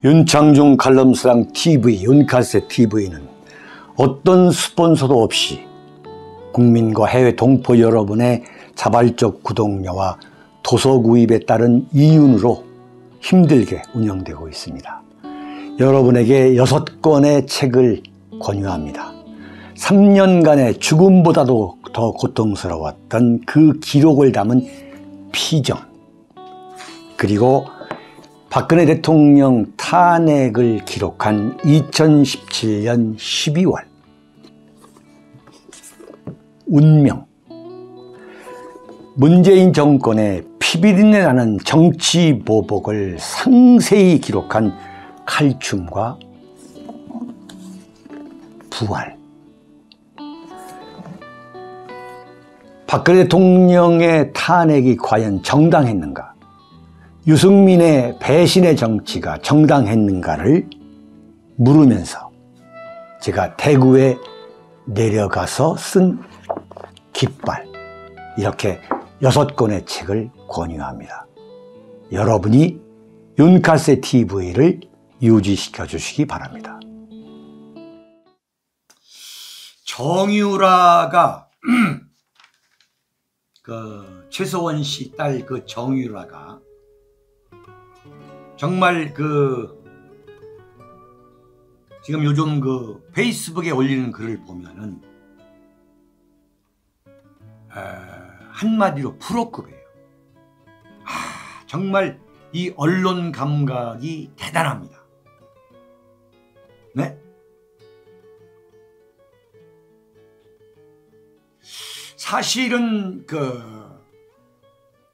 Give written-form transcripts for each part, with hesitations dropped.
윤창중 칼럼스랑 TV, 윤카세 TV는 어떤 스폰서도 없이 국민과 해외 동포 여러분의 자발적 구독료와 도서 구입에 따른 이윤으로 힘들게 운영되고 있습니다. 여러분에게 6권의 책을 권유합니다. 3년간의 죽음보다도 더 고통스러웠던 그 기록을 담은 피정, 그리고 박근혜 대통령 탄핵을 기록한 2017년 12월 운명, 문재인 정권의 피비린내 나는 정치 보복을 상세히 기록한 칼춤과 부활, 박근혜 대통령의 탄핵이 과연 정당했는가, 유승민의 배신의 정치가 정당했는가를 물으면서 제가 대구에 내려가서 쓴 깃발, 이렇게 6권의 책을 권유합니다. 여러분이 윤카세 TV를 유지시켜 주시기 바랍니다. 정유라가 최소원 씨 딸 정유라가 정말 지금 요즘 페이스북에 올리는 글을 보면은 한마디로 프로급이에요. 정말 이 언론 감각이 대단합니다. 네? 사실은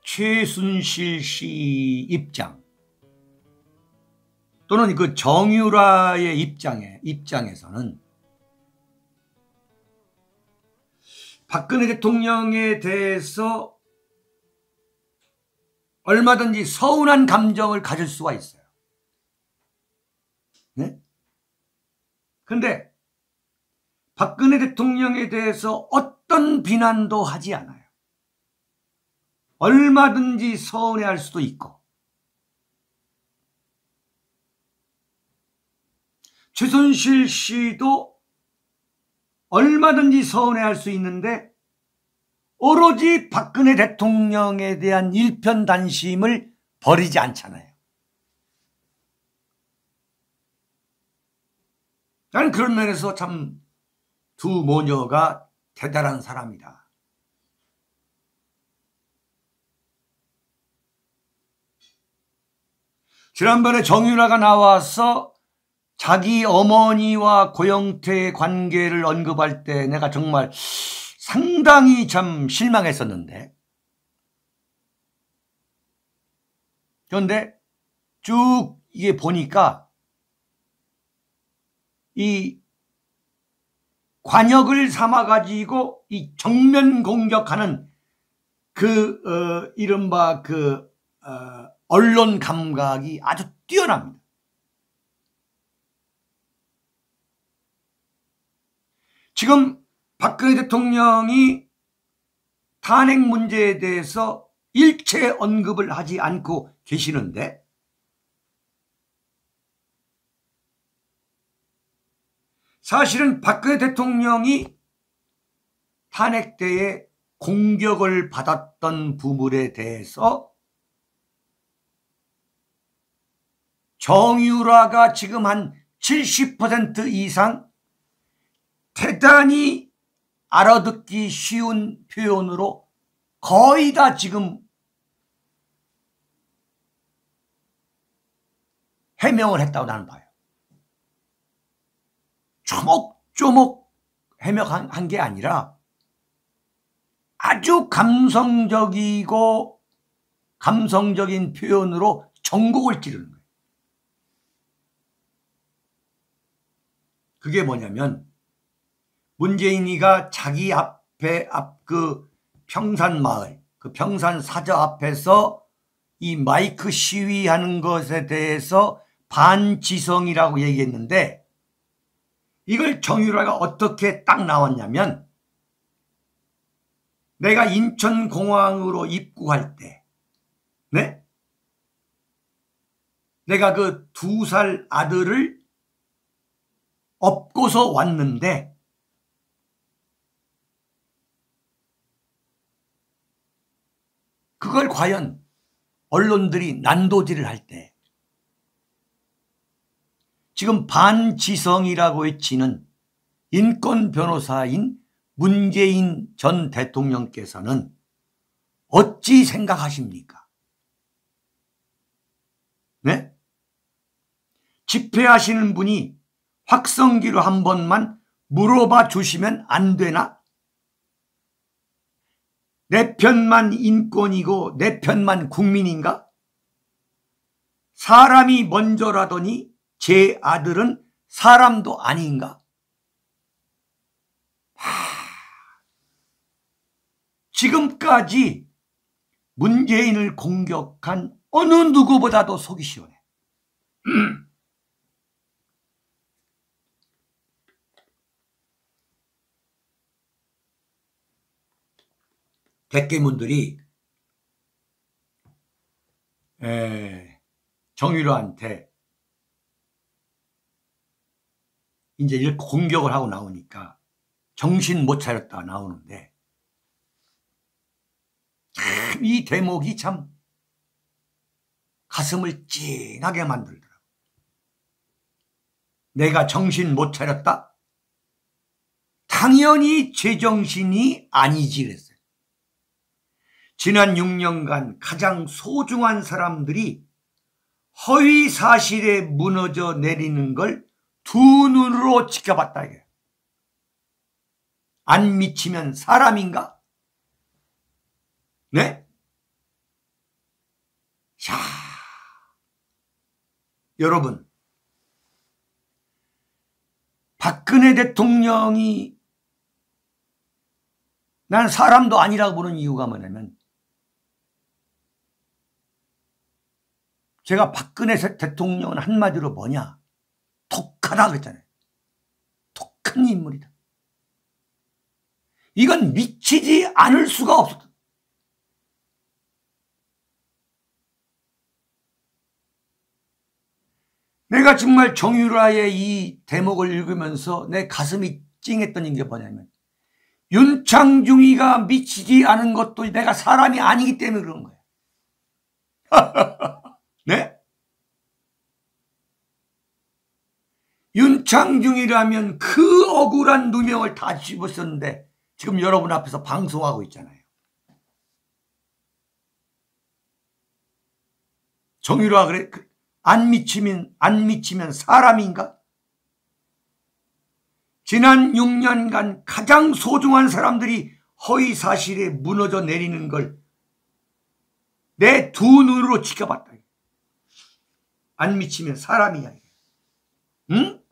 최순실 씨 입장 또는 정유라의 입장에서는 박근혜 대통령에 대해서 얼마든지 서운한 감정을 가질 수가 있어요. 네? 그런데 박근혜 대통령에 대해서 어떤 비난도 하지 않아요. 얼마든지 서운해할 수도 있고, 최순실 씨도 얼마든지 서운해할 수 있는데 오로지 박근혜 대통령에 대한 일편단심을 버리지 않잖아요. 나는 그런 면에서 참 두 모녀가 대단한 사람이다. 지난번에 정유라가 나와서 자기 어머니와 고영태의 관계를 언급할 때 내가 정말 상당히 참 실망했었는데, 그런데 쭉 이게 보니까 이 관역을 삼아가지고 이 정면 공격하는 이른바 언론 감각이 아주 뛰어납니다. 지금 박근혜 대통령이 탄핵 문제에 대해서 일체 언급을 하지 않고 계시는데, 사실은 박근혜 대통령이 탄핵 때에 공격을 받았던 부분에 대해서 정유라가 지금 한 70% 이상 대단히 알아듣기 쉬운 표현으로 거의 다 지금 해명을 했다고 나는 봐요. 조목조목 해명한 게 아니라 아주 감성적인 표현으로 전곡을 찌르는 거예요. 그게 뭐냐면, 문재인이가 자기 앞에 평산마을, 평산사저 앞에서 이 마이크 시위하는 것에 대해서 반지성이라고 얘기했는데, 이걸 정유라가 어떻게 딱 나왔냐면, 내가 인천공항으로 입국할 때, 네? 내가 그 2살 아들을 업고서 왔는데 그걸 과연 언론들이 난도질을 할 때 지금 반지성이라고 외치는 인권 변호사인 문재인 전 대통령께서는 어찌 생각하십니까? 네? 집회하시는 분이 확성기로 한 번만 물어봐 주시면 안 되나? 내 편만 인권이고 내 편만 국민인가? 사람이 먼저라더니 제 아들은 사람도 아닌가? 지금까지 문재인을 공격한 어느 누구보다도 속이 시원해. 대깨문들이 정유라한테 이제 이렇게 공격을 하고 나오니까 정신 못 차렸다 나오는데 이 대목이 참 가슴을 찡하게 만들더라고. 내가 정신 못 차렸다? 당연히 제정신이 아니지 그랬어요. 지난 6년간 가장 소중한 사람들이 허위 사실에 무너져 내리는 걸 두 눈으로 지켜봤다 이게. 안 미치면 사람인가? 네? 자, 여러분, 박근혜 대통령이 난 사람도 아니라고 보는 이유가 뭐냐면 제가 박근혜 대통령은 한마디로 뭐냐? 독하다 그랬잖아요. 독한 인물이다. 이건 미치지 않을 수가 없었다. 내가 정말 정유라의 이 대목을 읽으면서 내 가슴이 찡했던 게 뭐냐면 윤창중이가 미치지 않은 것도 내가 사람이 아니기 때문에 그런 거예요. 네? 윤창중이라면 그 억울한 누명을 다 씹었었는데 지금 여러분 앞에서 방송하고 있잖아요. 정유라 그래? 안 미치면 사람인가? 지난 6년간 가장 소중한 사람들이 허위 사실에 무너져 내리는 걸 내 두 눈으로 지켜봤다. 안 미치면 사람이야. 응?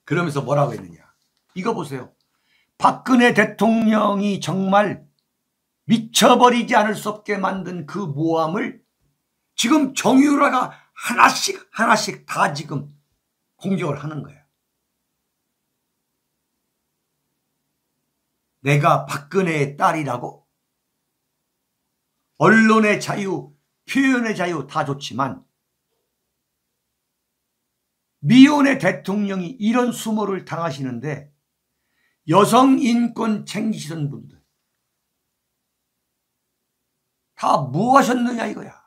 그러면서 뭐라고 했느냐. 이거 보세요. 박근혜 대통령이 정말 미쳐버리지 않을 수 없게 만든 그 모함을 지금 정유라가 하나씩 다 지금 공격을 하는 거예요. 내가 박근혜의 딸이라고? 언론의 자유, 표현의 자유 다 좋지만 미혼의 대통령이 이런 수모를 당하시는데 여성 인권 챙기시던 분들 다 뭐 하셨느냐 이거야.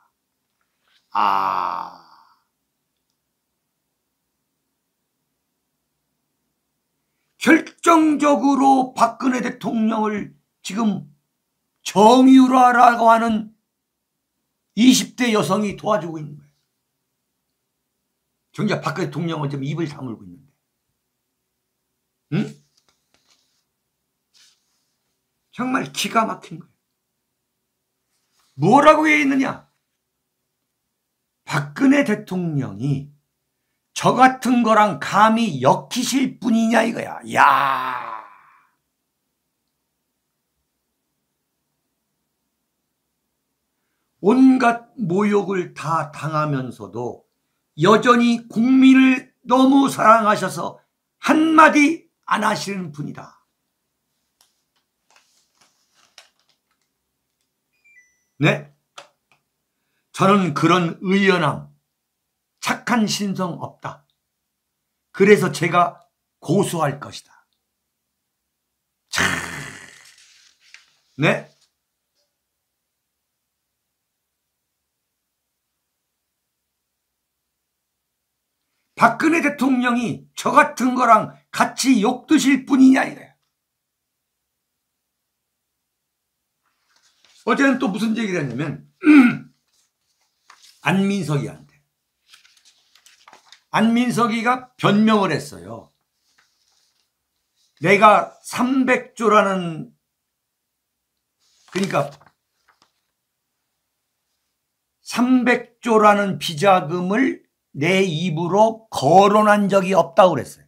결정적으로 박근혜 대통령을 지금 정유라라고 하는 20대 여성이 도와주고 있는 거예요. 정작 박근혜 대통령은 지금 입을 다물고 있는데. 응? 정말 기가 막힌 거예요. 뭐라고 해 있느냐? 박근혜 대통령이 저 같은 거랑 감히 엮이실 분이냐 이거야. 야, 온갖 모욕을 다 당하면서도 여전히 국민을 너무 사랑하셔서 한마디 안 하시는 분이다. 네? 저는 그런 의연함, 착한 신성 없다. 그래서 제가 고소할 것이다. 참. 네? 박근혜 대통령이 저 같은 거랑 같이 욕 드실 분이냐 이거예요. 어제는 또 무슨 얘기를 했냐면 안민석이가 변명을 했어요. 내가 300조라는 그러니까 300조라는 비자금을 내 입으로 거론한 적이 없다고 그랬어요.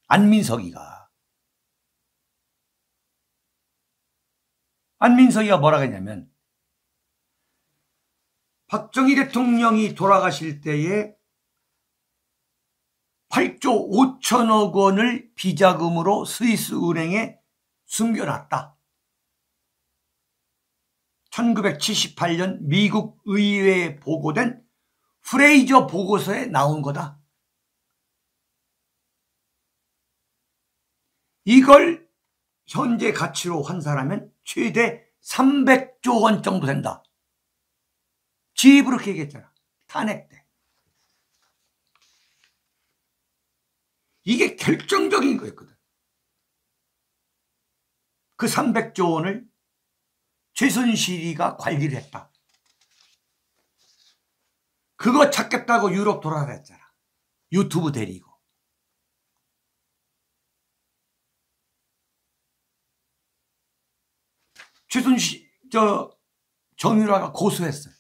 안민석이가 뭐라고 했냐면 박정희 대통령이 돌아가실 때에 8조 5천억 원을 비자금으로 스위스 은행에 숨겨놨다. 1978년 미국 의회에 보고된 프레이저 보고서에 나온 거다. 이걸 현재 가치로 환산하면 최대 300조 원 정도 된다. 지 입으로 그렇게 얘기했잖아. 탄핵 때. 이게 결정적인 거였거든. 그 300조 원을 최순실이가 관리를 했다. 그거 찾겠다고 유럽 돌아다녔잖아. 유튜브 데리고. 정유라가 고소했어요.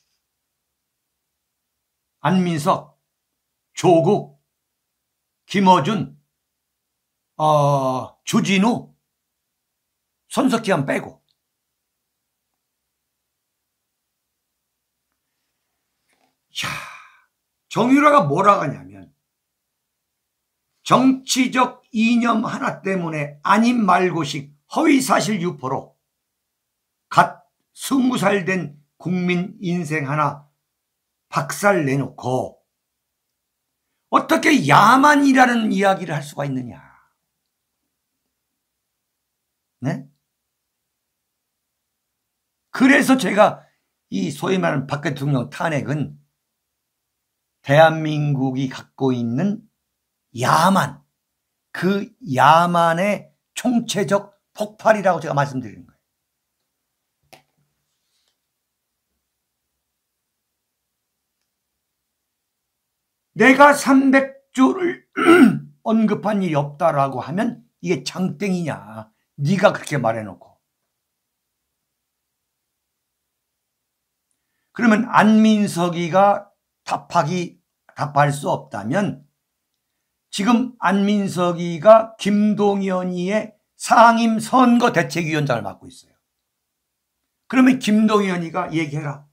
안민석, 조국, 김어준, 주진우, 손석희안 빼고. 야, 정유라가 뭐라고 하냐면 정치적 이념 하나 때문에 아닌 말고식 허위사실 유포로 갓 20살 된 국민 인생 하나 박살 내놓고 어떻게 야만이라는 이야기를 할 수가 있느냐. 네? 그래서 제가 이 소위 말하는 박 대통령 탄핵은 대한민국이 갖고 있는 야만, 그 야만의 총체적 폭발이라고 제가 말씀드리는 거예요. 내가 300조를 언급한 일이 없다라고 하면 이게 장땡이냐. 네가 그렇게 말해놓고. 그러면 안민석이가 답할 수 없다면 지금 안민석이가 김동연이의 상임 선거대책위원장을 맡고 있어요. 그러면 김동연이가 얘기해라.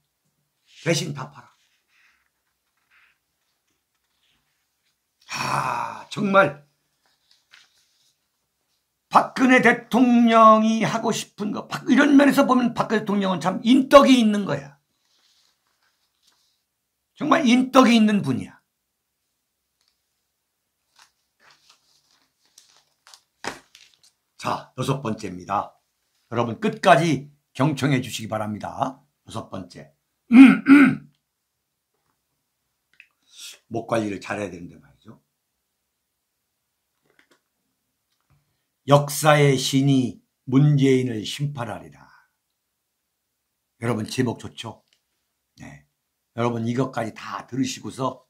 대신 답하라. 정말 박근혜 대통령이 하고 싶은 거 이런 면에서 보면 박근혜 대통령은 참 인덕이 있는 거야. 정말 인덕이 있는 분이야. 자, 6번째입니다. 여러분 끝까지 경청해 주시기 바랍니다. 6번째. 목 관리를 잘해야 되는데 말이죠. 역사의 신이 문재인을 심판하리라. 여러분 제목 좋죠? 네. 여러분 이것까지 다 들으시고서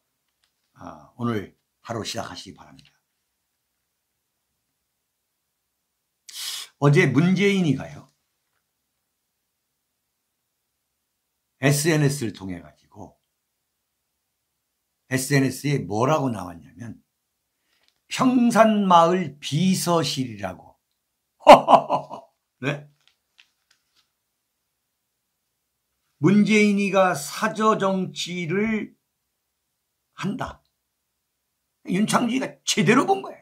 오늘 하루 시작하시기 바랍니다. 어제 문재인이가요. SNS를 통해 가지고 SNS에 뭐라고 나왔냐면 평산마을 비서실이라고. 네? 문재인이가 사저정치를 한다. 윤창주가 제대로 본 거야.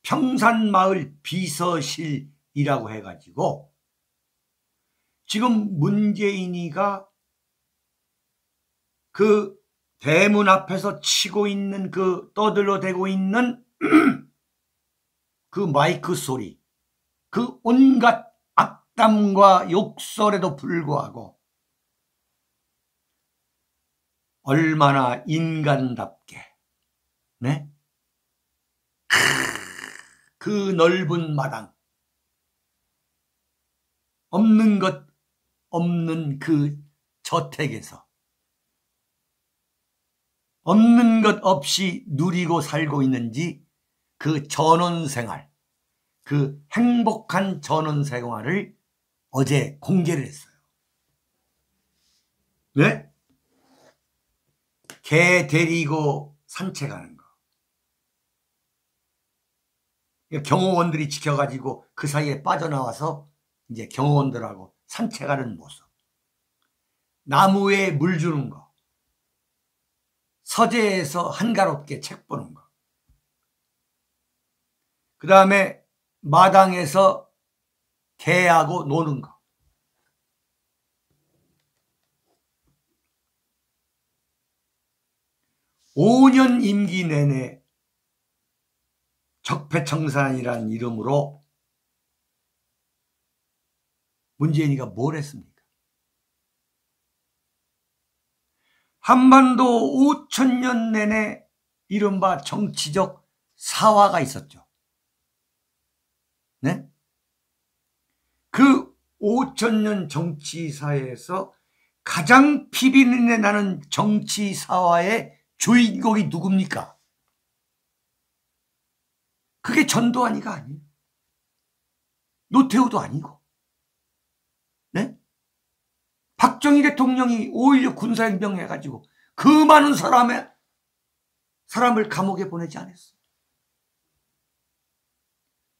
평산마을 비서실이라고 해가지고 지금 문재인이가 그 대문 앞에서 치고 있는 그 떠들어대고 있는 그 마이크 소리, 그 온갖 악담과 욕설에도 불구하고 얼마나 인간답게, 네? 그 넓은 마당, 없는 것 없는 그 저택에서 없는 것 없이 누리고 살고 있는지 그 전원생활, 그 행복한 전원생활을 어제 공개를 했어요. 네? 개 데리고 산책하는 거. 경호원들이 지켜가지고 그 사이에 빠져나와서 이제 경호원들하고 산책하는 모습. 나무에 물 주는 거. 서재에서 한가롭게 책 보는 거. 그 다음에 마당에서 개하고 노는 거. (5년) 임기 내내 적폐청산이라는 이름으로 문재인이가 뭘 했습니까? 한반도 5,000년 내내 이른바 정치적 사화가 있었죠. 네? 그 5,000년 정치사에서 가장 피비린내 나는 정치사화의 주인공이 누굽니까? 그게 전두환이가 아니에요. 노태우도 아니고. 네? 박정희 대통령이 5.16 군사행동 해가지고 그 많은 사람을 감옥에 보내지 않았어요.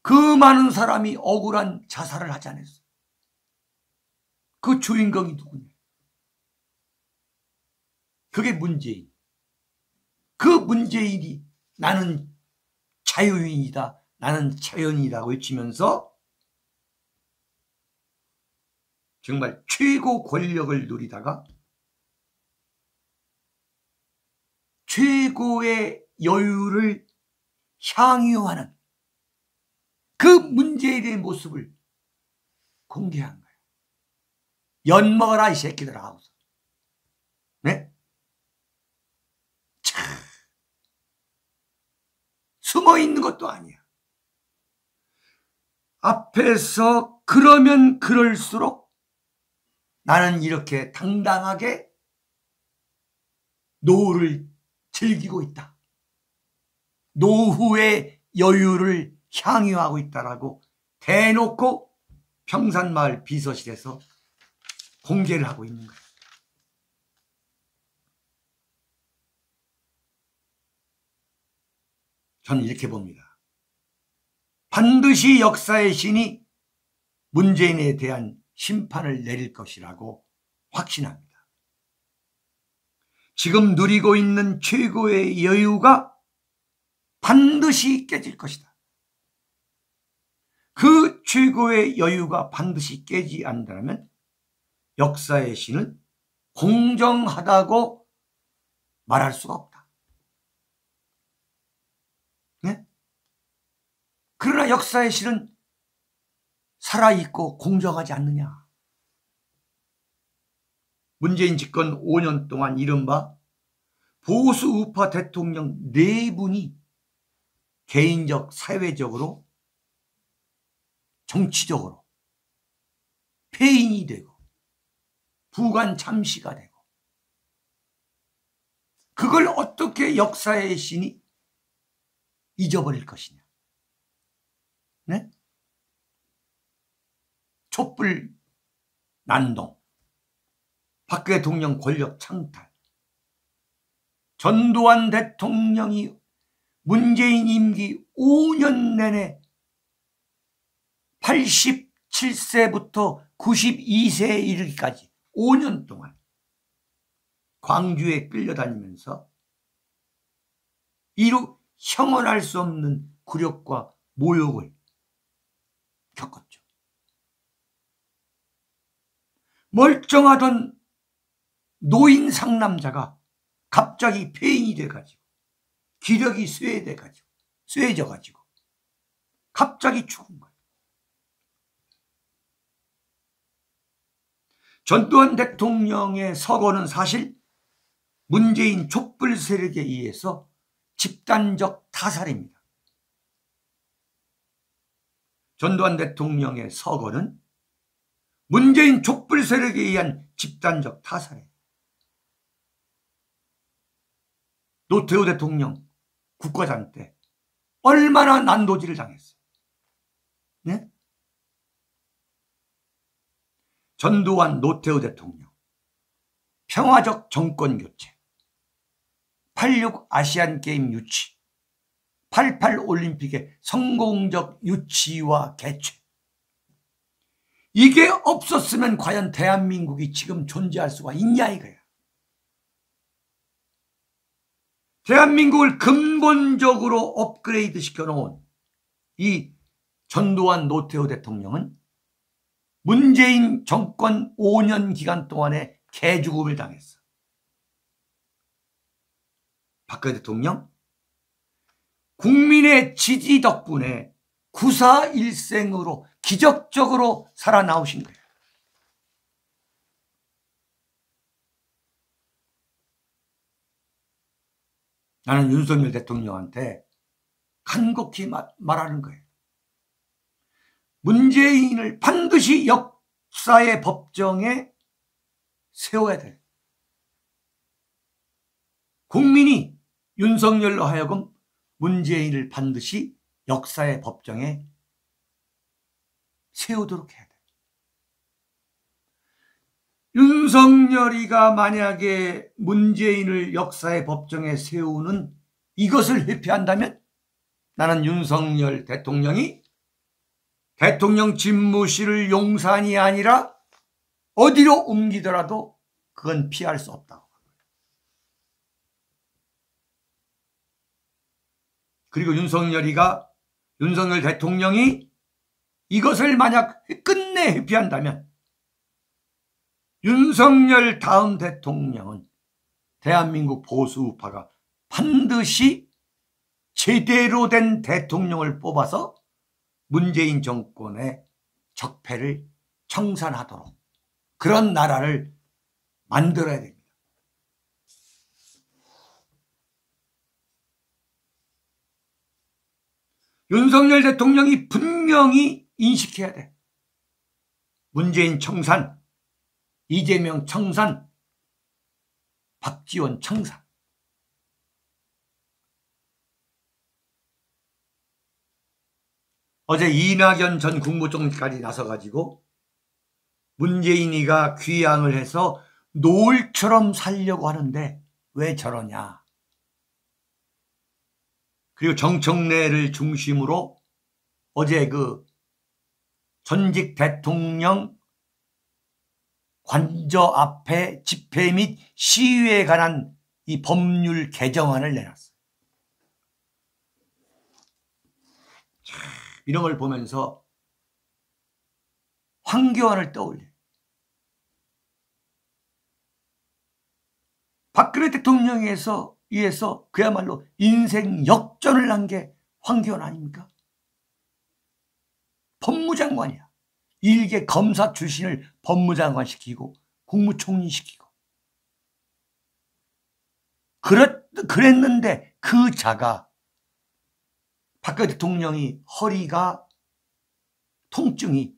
그 많은 사람이 억울한 자살을 하지 않았어요. 그 주인공이 누구냐? 그게 문재인. 그 문재인이 나는 자유인이다, 나는 자연이라고 외치면서 정말 최고 권력을 누리다가 최고의 여유를 향유하는 그 문재인의 모습을 공개한 거예요. 엿먹어라 이 새끼들아 하고서. 네? 참, 숨어 있는 것도 아니야. 앞에서 그러면 그럴수록 나는 이렇게 당당하게 노후를 즐기고 있다. 노후의 여유를 향유하고 있다라고 대놓고 평산마을 비서실에서 공개를 하고 있는 거예요. 저는 이렇게 봅니다. 반드시 역사의 신이 문재인에 대한 심판을 내릴 것이라고 확신합니다. 지금 누리고 있는 최고의 여유가 반드시 깨질 것이다. 그 최고의 여유가 반드시 깨지 않는다면 역사의 신은 공정하다고 말할 수가 없다. 네? 그러나 역사의 신은 살아있고 공정하지 않느냐. 문재인 집권 5년 동안 이른바 보수 우파 대통령 4분이 개인적, 사회적으로, 정치적으로 폐인이 되고 부관 참시가 되고 그걸 어떻게 역사의 신이 잊어버릴 것이냐. 네? 촛불 난동, 박 대통령 권력 창탈, 전두환 대통령이 문재인 임기 5년 내내 87세부터 92세에 이르기까지 5년 동안 광주에 끌려다니면서 이루 형언할 수 없는 굴욕과 모욕을 겪었죠. 멀쩡하던 노인 상남자가 갑자기 폐인이 돼가지고 기력이 쇠해져가지고 갑자기 죽은 거예요. 전두환 대통령의 서거는 사실 문재인 촛불 세력에 의해서 집단적 타살입니다. 전두환 대통령의 서거는 문재인 촛불 세력에 의한 집단적 타살이에요. 노태우 대통령 국가장 때 얼마나 난도질을 당했어요. 네? 전두환 노태우 대통령 평화적 정권 교체, 86 아시안게임 유치, 88 올림픽의 성공적 유치와 개최, 이게 없었으면 과연 대한민국이 지금 존재할 수가 있냐 이거야. 대한민국을 근본적으로 업그레이드 시켜놓은 이 전두환 노태우 대통령은 문재인 정권 5년 기간 동안에 개죽음을 당했어. 박근혜 대통령 국민의 지지 덕분에 구사일생으로 기적적으로 살아나오신 거예요. 나는 윤석열 대통령한테 간곡히 말하는 거예요. 문재인을 반드시 역사의 법정에 세워야 돼. 국민이 윤석열로 하여금 문재인을 반드시 역사의 법정에 세우도록 해야 돼. 윤석열이가 만약에 문재인을 역사의 법정에 세우는 이것을 회피한다면 나는 윤석열 대통령이 대통령 집무실을 용산이 아니라 어디로 옮기더라도 그건 피할 수 없다고. 그리고 윤석열 대통령이 이것을 만약 끝내 회피한다면 윤석열 다음 대통령은 대한민국 보수우파가 반드시 제대로 된 대통령을 뽑아서 문재인 정권의 적폐를 청산하도록 그런 나라를 만들어야 됩니다. 윤석열 대통령이 분명히 인식해야 돼. 문재인 청산, 이재명 청산, 박지원 청산. 어제 이낙연 전 국무총리까지 나서가지고 문재인이가 귀향을 해서 노을처럼 살려고 하는데 왜 저러냐. 그리고 정청래를 중심으로 어제 그 전직 대통령 관저 앞에 집회 및 시위에 관한 이 법률 개정안을 내놨어요. 이런 걸 보면서 황교안을 떠올려요. 박근혜 대통령에 의해서 그야말로 인생 역전을 한 게 황교안 아닙니까? 법무장관이야. 일개 검사 출신을 법무장관 시키고 국무총리 시키고 그랬는데 그 자가 박근혜 대통령이 허리가 통증이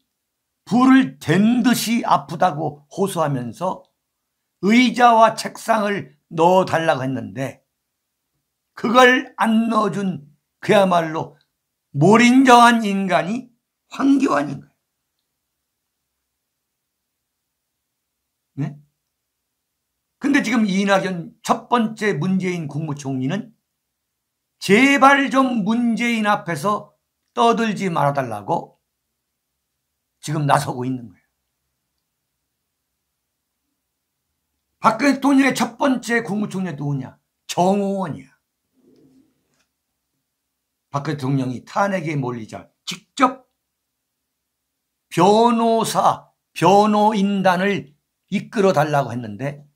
불을 댄 듯이 아프다고 호소하면서 의자와 책상을 넣어달라고 했는데 그걸 안 넣어준 그야말로 몰인정한 인간이 황교안인 거예요. 네? 근데 지금 이낙연 첫 번째 문재인 국무총리는 제발 좀 문재인 앞에서 떠들지 말아달라고 지금 나서고 있는 거예요. 박근혜 대통령의 첫 번째 국무총리가 누구냐? 정호원이야. 박근혜 대통령이 탄핵에 몰리자 직접 변호인단을 이끌어 달라고 했는데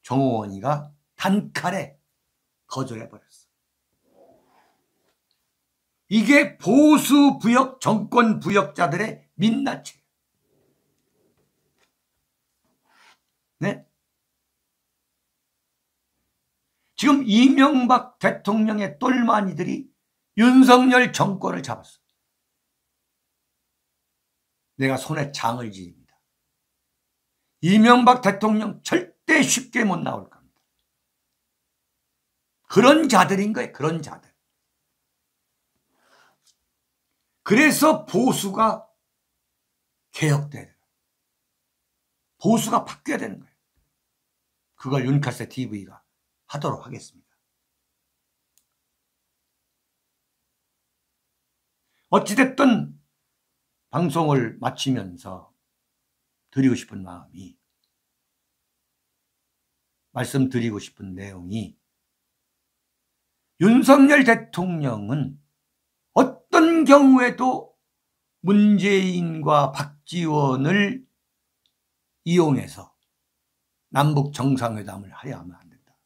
정호원이가 단칼에 거절해버렸어. 이게 보수 부역, 정권 부역자들의 민낯이에요. 네? 지금 이명박 대통령의 똘마니들이 윤석열 정권을 잡았어. 내가 손에 장을 지닙니다. 이명박 대통령 절대 쉽게 못 나올 겁니다. 그런 자들인 거예요. 그런 자들. 그래서 보수가 개혁돼야 돼요. 보수가 바뀌어야 되는 거예요. 그걸 윤카세 TV가 하도록 하겠습니다. 어찌됐든 방송을 마치면서 드리고 싶은 마음이, 말씀드리고 싶은 내용이, 윤석열 대통령은 어떤 경우에도 문재인과 박지원을 이용해서 남북 정상회담을 하려 하면 안 된다.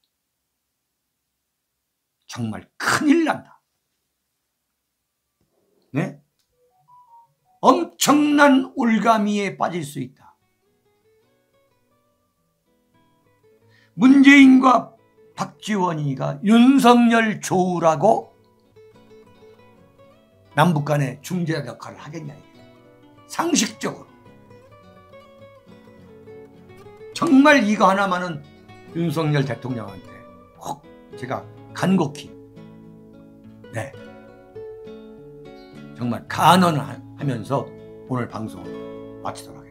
정말 큰일 난다. 네? 엄청난 올가미에 빠질 수 있다. 문재인과 박지원이가 윤석열 조우라고 남북 간의 중재 역할을 하겠냐, 이게. 상식적으로. 정말 이거 하나만은 윤석열 대통령한테 꼭 제가 간곡히, 네, 정말 간언하면서 오늘 방송을 마치도록 하겠습니다.